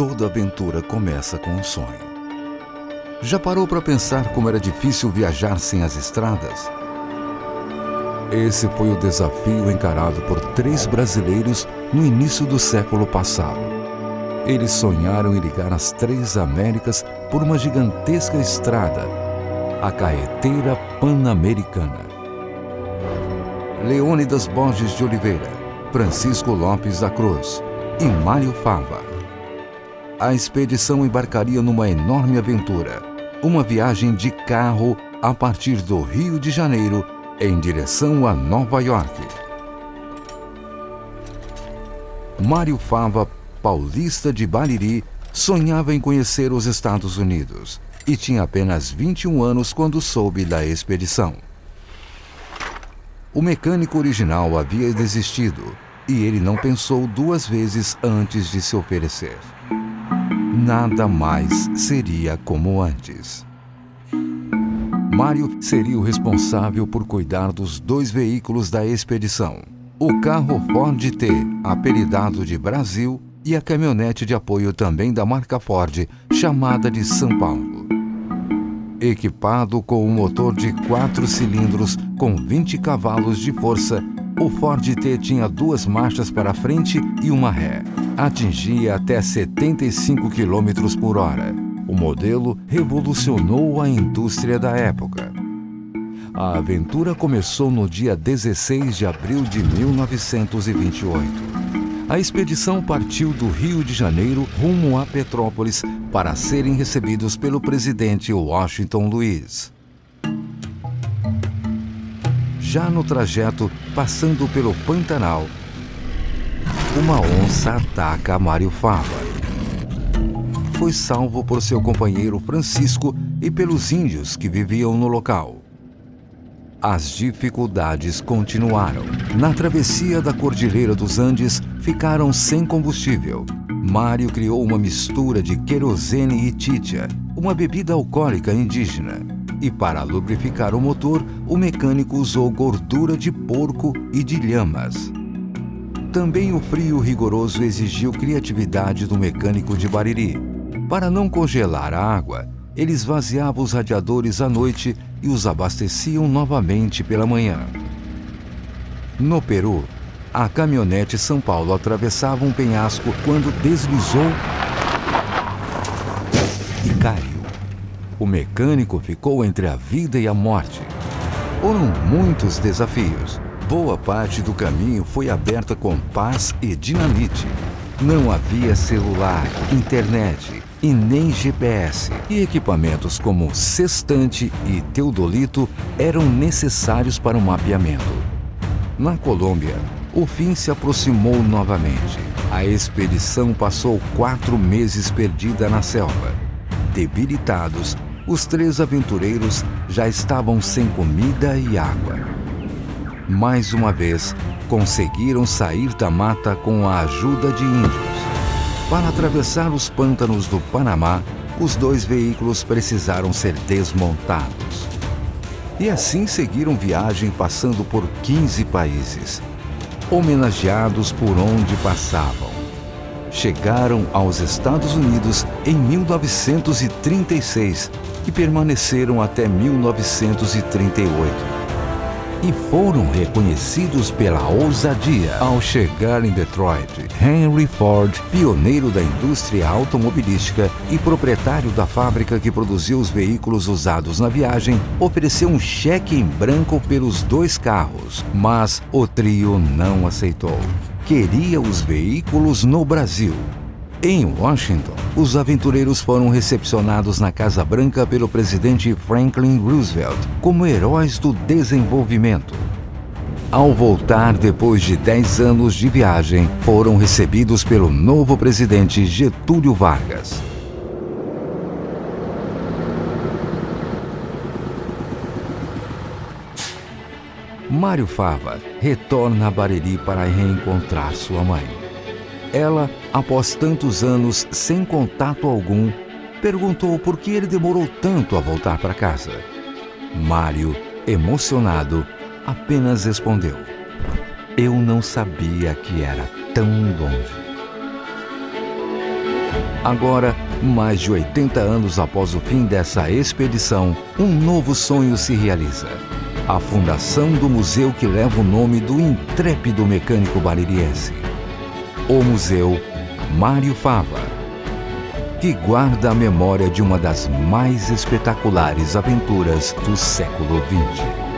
Toda aventura começa com um sonho. Já parou para pensar como era difícil viajar sem as estradas? Esse foi o desafio encarado por 3 brasileiros no início do século passado. Eles sonharam em ligar as 3 Américas por uma gigantesca estrada, a Carretera Pan-Americana. Leônidas Borges de Oliveira, Francisco Lopes da Cruz e Mário Fava. A expedição embarcaria numa enorme aventura, uma viagem de carro a partir do Rio de Janeiro em direção a Nova York. Mário Fava, paulista de Bariri, sonhava em conhecer os Estados Unidos e tinha apenas 21 anos quando soube da expedição. O mecânico original havia desistido e ele não pensou 2 vezes antes de se oferecer. Nada mais seria como antes. Mário seria o responsável por cuidar dos 2 veículos da expedição: o carro Ford T, apelidado de Brasil, e a caminhonete de apoio também da marca Ford, chamada de São Paulo. Equipado com um motor de 4 cilindros com 20 cavalos de força, o Ford T tinha 2 marchas para frente e uma ré. Atingia até 75 km por hora. O modelo revolucionou a indústria da época. A aventura começou no dia 16 de abril de 1928. A expedição partiu do Rio de Janeiro rumo a Petrópolis para serem recebidos pelo presidente Washington Luiz. Já no trajeto, passando pelo Pantanal, uma onça ataca Mário Fava. Foi salvo por seu companheiro Francisco e pelos índios que viviam no local. As dificuldades continuaram. Na travessia da Cordilheira dos Andes, ficaram sem combustível. Mário criou uma mistura de querosene e títia, uma bebida alcoólica indígena. E para lubrificar o motor, o mecânico usou gordura de porco e de lhamas. Também o frio rigoroso exigiu criatividade do mecânico de Bariri. Para não congelar a água, ele esvaziava os radiadores à noite e os abasteciam novamente pela manhã. No Peru, a caminhonete São Paulo atravessava um penhasco quando deslizou e caiu. O mecânico ficou entre a vida e a morte. Foram muitos desafios. Boa parte do caminho foi aberta com pás e dinamite. Não havia celular, internet e nem GPS. E equipamentos como sextante e teodolito eram necessários para o mapeamento. Na Colômbia, o fim se aproximou novamente. A expedição passou 4 meses perdida na selva. Debilitados, os 3 aventureiros já estavam sem comida e água. Mais uma vez, conseguiram sair da mata com a ajuda de índios. Para atravessar os pântanos do Panamá, os 2 veículos precisaram ser desmontados. E assim seguiram viagem passando por 15 países, homenageados por onde passavam. Chegaram aos Estados Unidos em 1936 e permaneceram até 1938. E foram reconhecidos pela ousadia. Ao chegar em Detroit, Henry Ford, pioneiro da indústria automobilística e proprietário da fábrica que produziu os veículos usados na viagem, ofereceu um cheque em branco pelos 2 carros, mas o trio não aceitou. Queria os veículos no Brasil. Em Washington, os aventureiros foram recepcionados na Casa Branca pelo presidente Franklin Roosevelt como heróis do desenvolvimento. Ao voltar depois de 10 anos de viagem, foram recebidos pelo novo presidente Getúlio Vargas. Mário Fava retorna a Bariri para reencontrar sua mãe. Ela, após tantos anos sem contato algum, perguntou por que ele demorou tanto a voltar para casa. Mário, emocionado, apenas respondeu: "Eu não sabia que era tão longe." Agora, mais de 80 anos após o fim dessa expedição, um novo sonho se realiza. A fundação do museu que leva o nome do intrépido mecânico baririense. O Museu Mário Fava, que guarda a memória de uma das mais espetaculares aventuras do século XX.